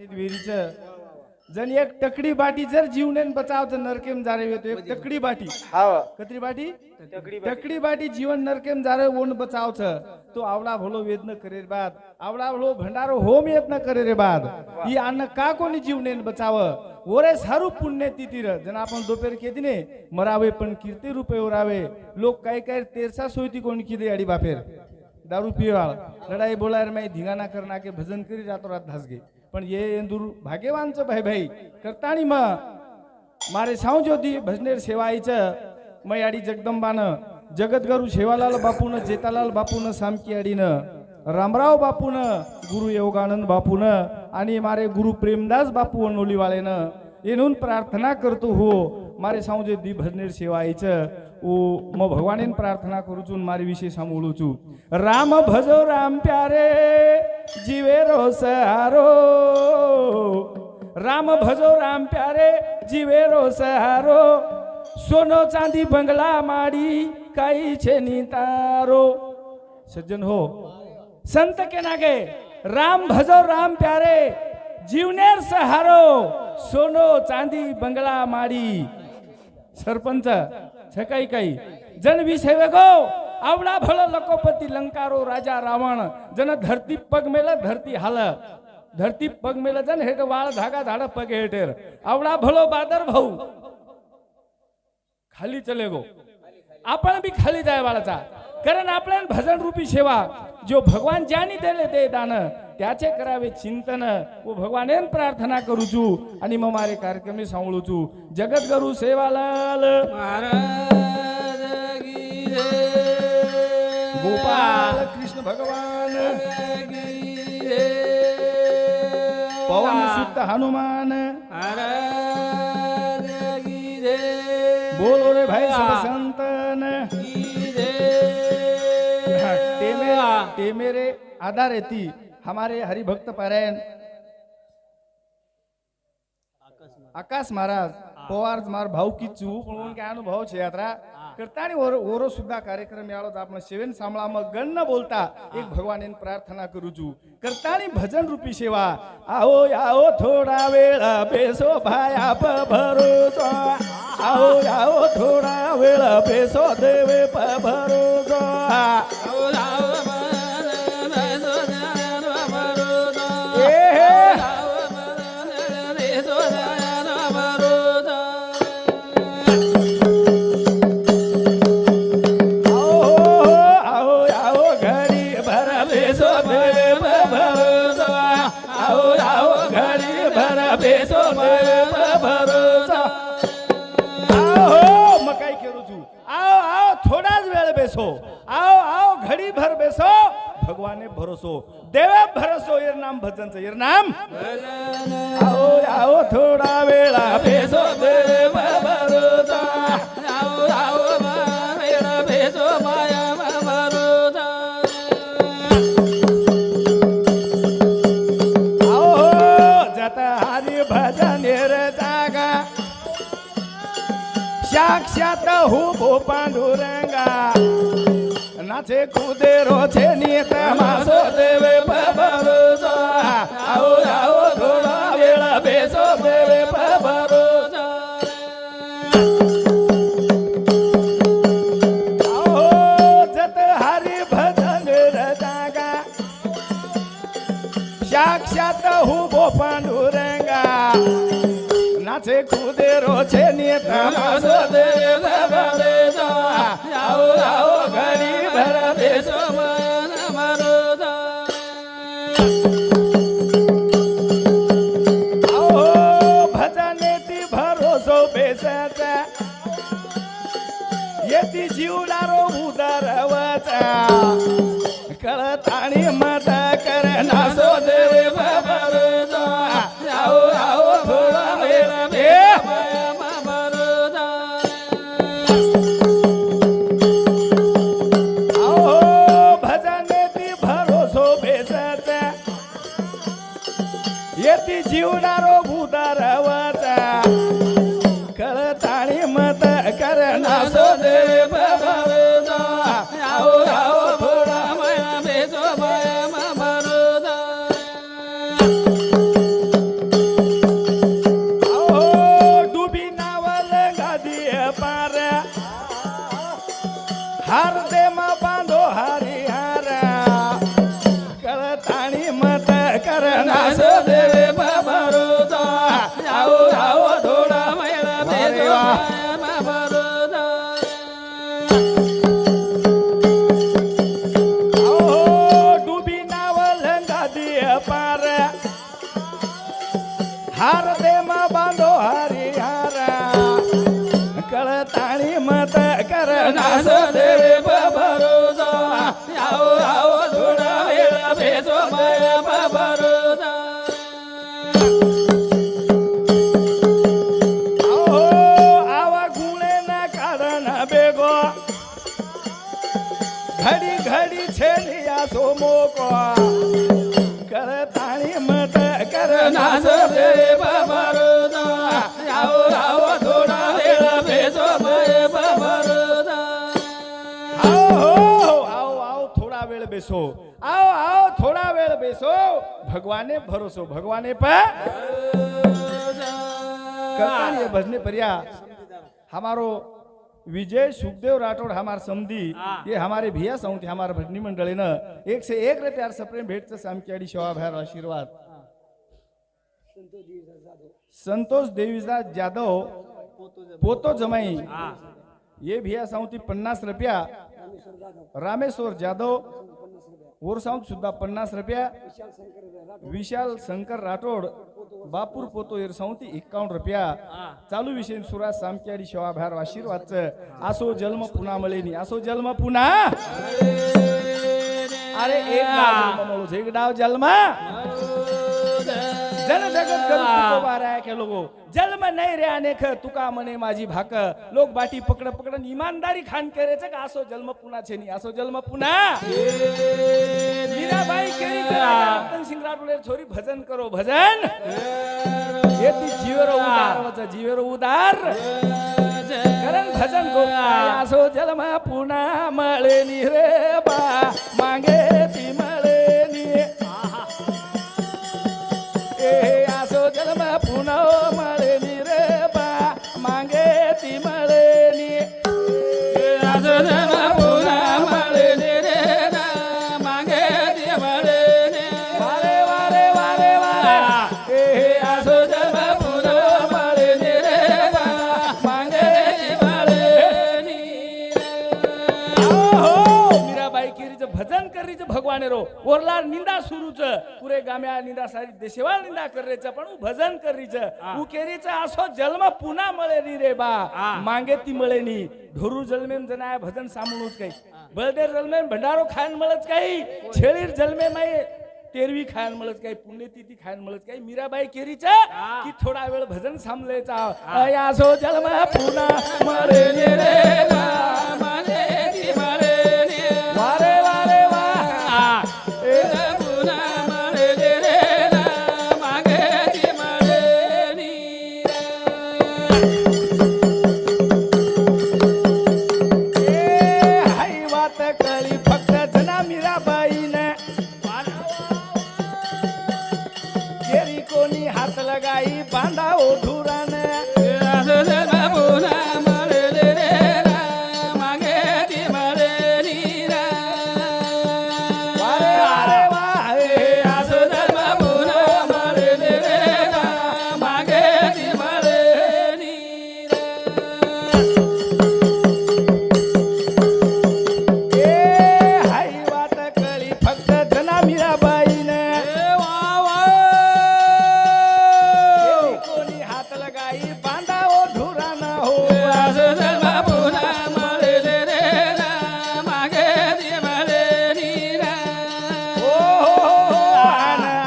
विहिरीचं जण एक टकडी बाटी जर जीवनेन बचावचं नरकेम जारे येतो एक टकडी बाटी कतरी बाटी टकडी बाटी जीवन नरकेम जारे ओन बचावचं तो आवला भलो वेदन करे रे बाद आवला भलो भंडारो होम यत्न करे रे बाद ही अन्न का कोणी जीवनेन बचाव ओरे सारू पुण्य तितीर जण आपण दोपेर केदी ने मरावे पण कीर्ती रूपे ओरावे लोक काय काय तेरसा सोयती कोण किदे अडी बापेर दारू पिवाळ लढाई बोलायर मैं धिंगाणा करना के भजन करी रातो रात धासगे पण ये इंदूर भाग्यवानच भाई भाई करतानी मारे साव ज्योती भजनेर सेवाईच मै आडी जगदंबान जगतगुरु सेवालाल बापून जेतालाल बापून सामकी आडीन रामराव बापून गुरु योगानंद बापून आणि मारे गुरु प्रेमदास बापू नोलीवाळेन येनून प्रार्थना करतो हो मारे साव ज्योती भजनेर सेवाईच ओ म भगवानेन प्रार्थना करू छू मारी विषय सांगू छू राम भजो राम प्यारे जीवे रो सहारो राम भजो राम प्यारे जीवे रो सहारो सोनो चांदी बंगला माड़ी काई छे नितारो सज्जन हो संत के नागे राम भजो राम प्यारे जीवनेर सहारो सोनो चांदी बंगला माड़ी सरपंच छकाई काही जन विषय गो आवडा भलो लकोपति लंकारो राजा रावण जन धरती पग मेला धरती हाल धरती पग मेला जन हेट वाळ धागा झाड पग हेटेर आवडा भलो बादर भाऊ खाली चले गो आपण भी खाली जाय वाळाचा कारण आपल्या भजन रूपी सेवा जो भगवान ज्यानी दिले ते दान त्याचे करावे चिंतन व भगवानेन प्रार्थना करू छू आणि मग मारे कार्यक्रम सांगू छू जगतगुरु सेवालाल महाराज की जय गोपाल कृष्ण भगवान की जय पवन सुत हनुमान महाराज की जय बोलो रे भाई सब संतन की जय ते मेरे आधार रहती हमारे हरिभक्त पारायण आकाश महाराज पवार मार भाऊ की चू पण काय अनुभव छे यात्रा करतानी ओरो सुद्धा कार्यक्रम यालो तो आपण सेवन सांभळा मग गण बोलता एक भगवानेन प्रार्थना करू छू करतानी भजन रूपी सेवा आओ आओ थोडा वेळ बेसो भाया भरोसा आओ आओ थोडा वेळ बेसो देवे भरोसा आओ आओ आओ आओ घड़ी भर बेसो भगवाने भरोसो देवे भरोसो येर नाम भजन येर नाम आओ आओ थोड़ा वेला बेसो देवे भरोसा आओ आओ वेला बेसो माया भरोसा आओ जत हरि भजन येर जागा साक्षात हो पांडुरंगा नाचे कूदे रोचे नियत मासो देवे भरोसा आओ आओ थोड़ा वेळा बेसो देवे भरोसा आओ जत हरि भजन रजागा साक्षात हो पांडुरंगा नाचे कूदे रोचे नियत मासो देवे भरोसा आओ आओ घड़ी भर बेसो मन मरोदा आओ भजने ती भरोसो बेसाचा येती जीवडारो उदारवाचा कळत आणि मत कर नासो देवे भरोसा आओ आओ थोडा वेळ येती जीवनारो भूदारवाचा कळताणी मत करना सो देवे भरोसा आओ आओ थोडा माया बेसो माया भरोसा हार दे मा बांधो हरी हारा कळताणी मत कर नास देवे भरोसा आओ आओ थोडा वेळ भेजो माया भरोसा आओ आवा गुणे ना कारण बेगो घडी घडी छेलिया सोमोको करताणी मत कर नास देवे भरोसा आओ आओ थोडा वेळ भेजो माया भरोसा आओ आओ थोड़ा वेळ बेसो आओ आओ थोड़ा वेळ बेसो भगवाने भरोसो भगवाने पर ये भजने परिया हमारो विजय सुखदेव राठौड़ हमार समधी ये हमारे भैया सौंती हमारे भजनी मंडली न 1 से 1 रे प्यार सप्रेम भेट से सामकेडी शोभा भैर आशीर्वाद संतोष देवीदास जाधव पोतो जमाई ये भैया सौंती 50 रुपया रामेश्वर जाधव और साउंड सुद्धा 50 रुपया विशाल शंकर राठोड बापूर पोतो इरसावती 51 रुपया चालू विषय सुराज सामकेडी शोभा भैर आशीर्वाद आसो जन्म पुन्हा मळेनी आसो जन्म पुन्हा अरे एक डाव जन्म जन जगत करू बारा के लोगो जन्म नहीं रे आने ख तुका मने माझी भाक लोग बाटी पकड़ पकड़ ईमानदारी खान करे का आसो जन्म पुन्हा छे नी आसो जन्म पुन्हा मीराबाई केरी रतन सिंह राठोडे छोरी भजन करो भजन येती जीवेरो उदार करन भजन को आसो जन्म पुन्हा मळेनी रे बा मागे ती मळेनी आसो जन्म पुन्हा मळेनी रे बा मागे ती मळेनी आसो जन्म पुन्हा मळेनी रे बा मागे ती मळेनी वारे वारे वारे वारे आसो जन्म पुन्हा मळेनी रे बा मागे ती मळेनी हो मीराबाई केरीच भजन करीच भगवाने रो ओरला निंदा सुरूच पुरे गाम्या निंदा सारी देशेवाळ निंदा करेच पण भजन करीच उ केरीच आसो जन्म पुन्हा मळेनी रे बा मागे ती मळेनी ढोरू जन्मेम जनाय भजन सामणूच काही बळदेर जन्मेम भंडारो खायन मळच काही छेळीर जन्मे माई तेरवी खायन मळच काही पुण्यतिथी खायन मळच काही मीराबाई केरीच की थोडा वेळ भजन सामलेचा आसो जन्म पुन्हा मळेनी रे बा मागे ती मळेनी वारे वारे वा बांधा ओ धुरान मागे ती मळेनी वारे वारे वाहे आसो जन्म पुन्हा मळेनी रे मागे ती मळेनी ए हाय वाट कळी फक्त जना मीराबाईने बांधा ओ धुराना हो आसो जन्म पुन्हा मळेनी रे मागे ती मळेनी ओ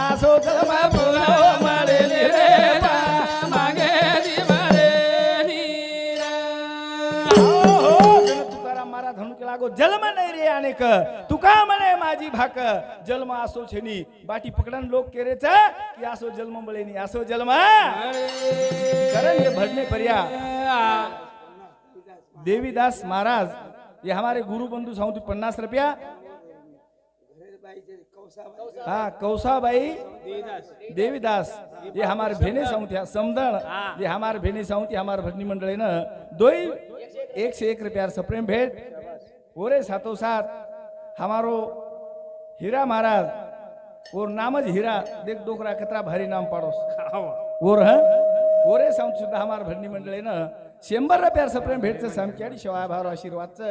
आसो जन्म पुन्हा मळेनी रे मागे ती मळेनी हो तुकाराम महाराज धनुके लागो जन्म नाही रे अनेक तुका म्हणे माझी भाक जन्म आसो छेनी बाटी पकडन लोक केरेच की आसो जन्म मळेनी आसो जन्म करण ये भजने परिया देवीदास महाराज ये हमारे गुरु बंधु साउंती 50 रुपया हाँ कौसाबाई देवीदास ये हमारे भेने साउंती समदन ये हमारे भेने साउंती हमारे भजनी मंडली न दो 1 से 1 रुपया सप्रेम भेंट ओरे साथों साथ हमारो हीरा महाराज और नामज हीरा देख डोकरा कतरा भारी नाम पाड़ोस और है ओरे साउंड सुद्धा हमार भरणी मंडळी न 100 रुपया सप्रेम भेट से सामकेडी शोभा भार आशीर्वाद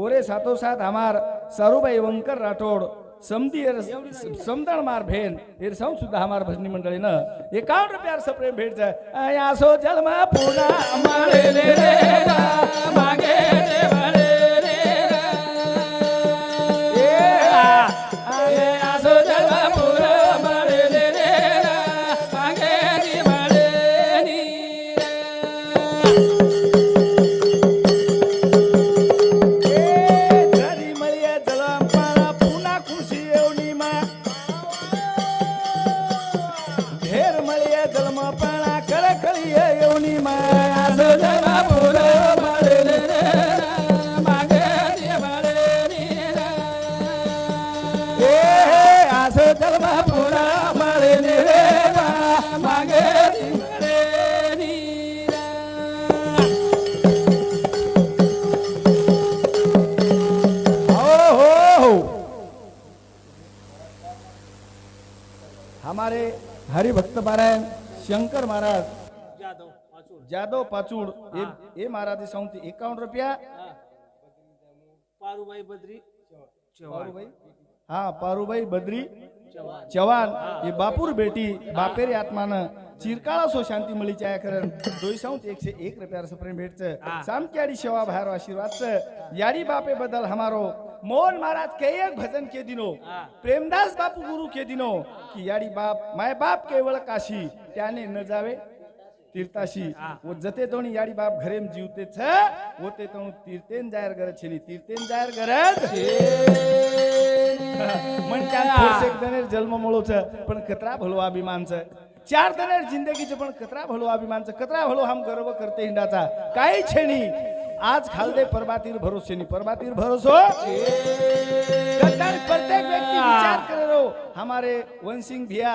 ओरे साथों साथ हमार सारूबाई वंकर राठौड़ समदण मार भेन हे सौ सुद्धा हमार भजनी मंडळी न 51 रुपयार सप्रेम भेट जाय आसो जन्म पुना माळे रे मागे देवाले रे आसो जन्म पुना माळे रे मागे देवाले हमारे हरिभक्त पारायण शंकर महाराज जादव पाचूड़ ये महाराज सौंती 51 रुपया पारूबाई बद्री हाँ पारूबाई बद्री चव्हाण ये बापूर बेटी बापेरी आत्मान चिरकाळा सो शांती मळी चाया करण 201 रुपया सप्रेम भेटच सामक्याडी सेवा भार आशीर्वाद याडी बापे बदल हमारो मोहन महाराज के एक भजन के दिनो प्रेमदास बापू गुरु के दिनो कि याडी बाप माय बाप केवळ काशी त्याने न जावे तीर्थाशी वो जते तोणी याडी बाप घरेम जीवते छ होते तो तीर्थेन जायर गरज छेनी तीर्थेन जायर गरज मन त्या थोरसेक दनेर जन्म मळो छ पण कतरा भलो अभिमान छ 4 दनेर जिंदगीचे पण कतरा भलो अभिमान छ कतरा भलो हम गर्व करते हिंडाचा काही छेनी आज खालदे परबातीर भरोसेनी परबातीर भरोसो प्रत्येक व्यक्ति विचार करे रो हमारे वंशिंग भिया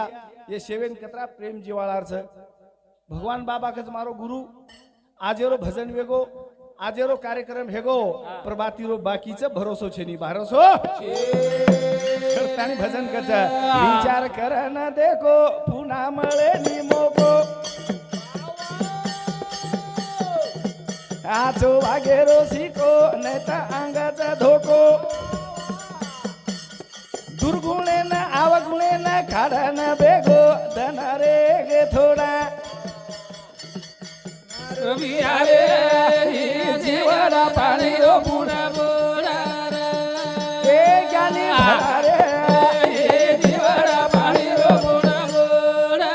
ये सेवेन कतरा प्रेम जीवाळार छ भगवान बाबा कच मारो गुरु आजेरो भजन वेगो आजेरो कार्यक्रम हेगो प्रभातीरो बाकीचं भरोसो छेनी भरोसो करतानी भजन कच विचार कर न देखो पुन्हा मळे निमोको आचो वागेरो शिको नेता अंगाचा धोको दुर्गुणे न आवगुणे न खाडा न बेगो दनारे गे थोडा जीवना पाणी रो बुडा बुडा रे ज्ञानी रे जीवना पाणी रो बुडा बुडा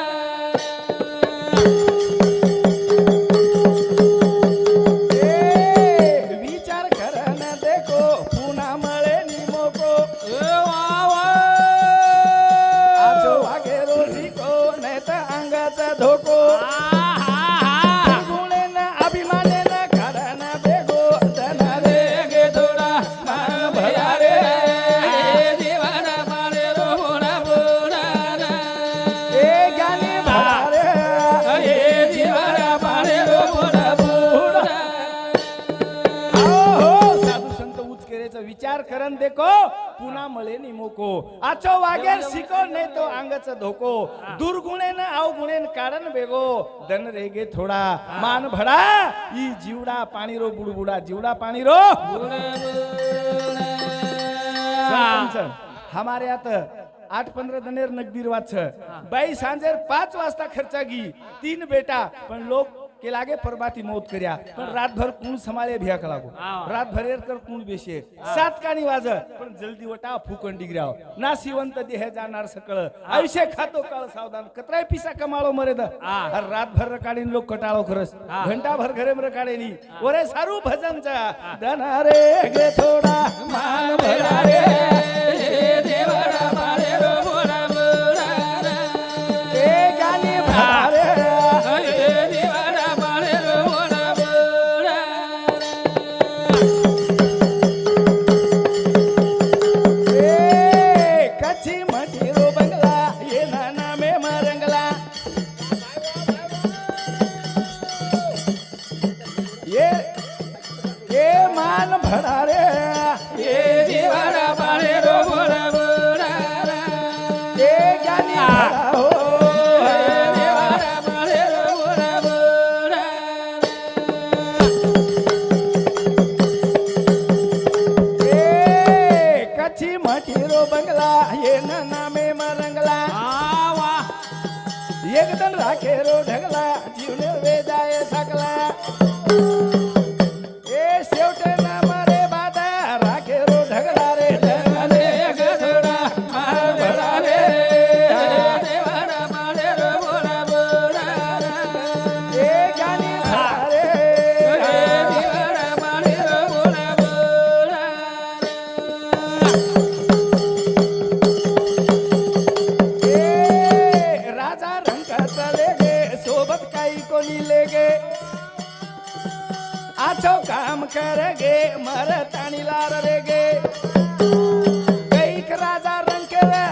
विचार कर न देखो पुन्हा मळे निमोको आजो वागे रोजिको नेता अंगाचा धोको विचार करन देखो पुन्हा मळे निमोको आचो वागेर शिको नाही तो अंगाचा धोको दुर्गुणे न अवगुणेन कारण बेगो धन रेगे थोडा मान भडा ई जीवडा पाणी रो बुडबुडा जीवडा पाणी रो हमारे आता 8-15 दनेर नगदीर वाच बाई सांजेर 5 वाजता खर्चा गी 3 बेटा पण लोक के लागे परबाती मौत कर्या पण रात भर कूण समाळे भिया लागो रात भर कर कूण बेशे 7 कानी वाज पण जल्दी वटा फुकण डिग्राव ना सिवंत देह जाणार सकळ आयुष्य खातो काळ सावधान कतराय पिसा कमाळो मरेद रात भर काढीन लोक कटाळो खरस घंटा भर घरे मर काढेनी ओरे सारू भजनचा दनारे गे थोडा मान भरा रे देवडा मारे रो बोला बोला ए गानी भारे भडा रे ये जीवना पाणी रो एकदम राखे रो ढगला जीवने वेदाय साकला ए शेवटे ना मारे बादा राखे रो ढगला रे ढगले गधडा मार भरा रे देवाना मारे रो बोला बोला ए गानी धारे देवाना मारे रो बोला बोला राजा रंग चले गे सोबत काही कोणी लेगे आछो काम करेगे मरत आणि लार रेगे कैक राजा रंग केला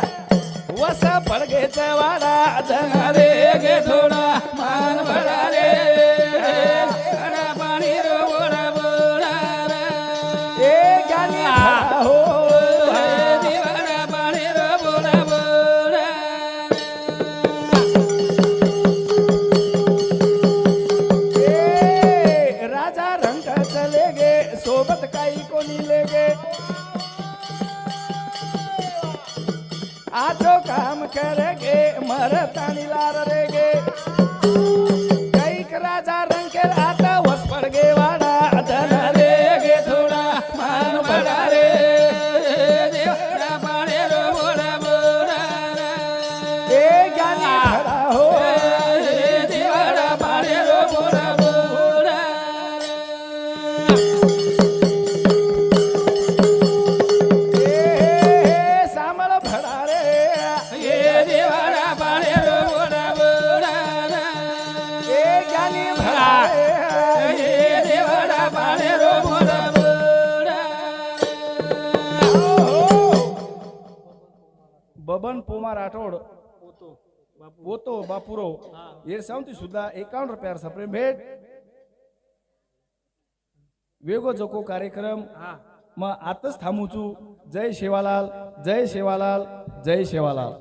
वस पडगे चवाडा धना रे गे थोडा मान भरा रे अडा पाणी रो बोला बोला ए गाणी हो दिवाडा पाणी रो बोला बोला राजा रंग चले गे सोबत काही कोणी लेगे आजो काम करेगे मरत आणि लार रेगे कैक राजा रंग के आता वस पडगे वाडा धना रे गे थोडा मान भरा रे देवडा पाणे रो बोला बोला ए गाणी भरा हो देवडा पाणे रो बोला बोला सामल भरा रे ये देवारा पाणे रो बोला बोला ए ज्ञानी भरा रे ये देवारा पाणे रो बोला बोला बबन पोमा राठोड पोतो बापुरो ये सांगती सुद्धा 51 रुपयार सप्रे भेट वेगो जोको कार्यक्रम मग आताच थांबूचू जय शेवालाल जय शेवालाल जय शेवालाल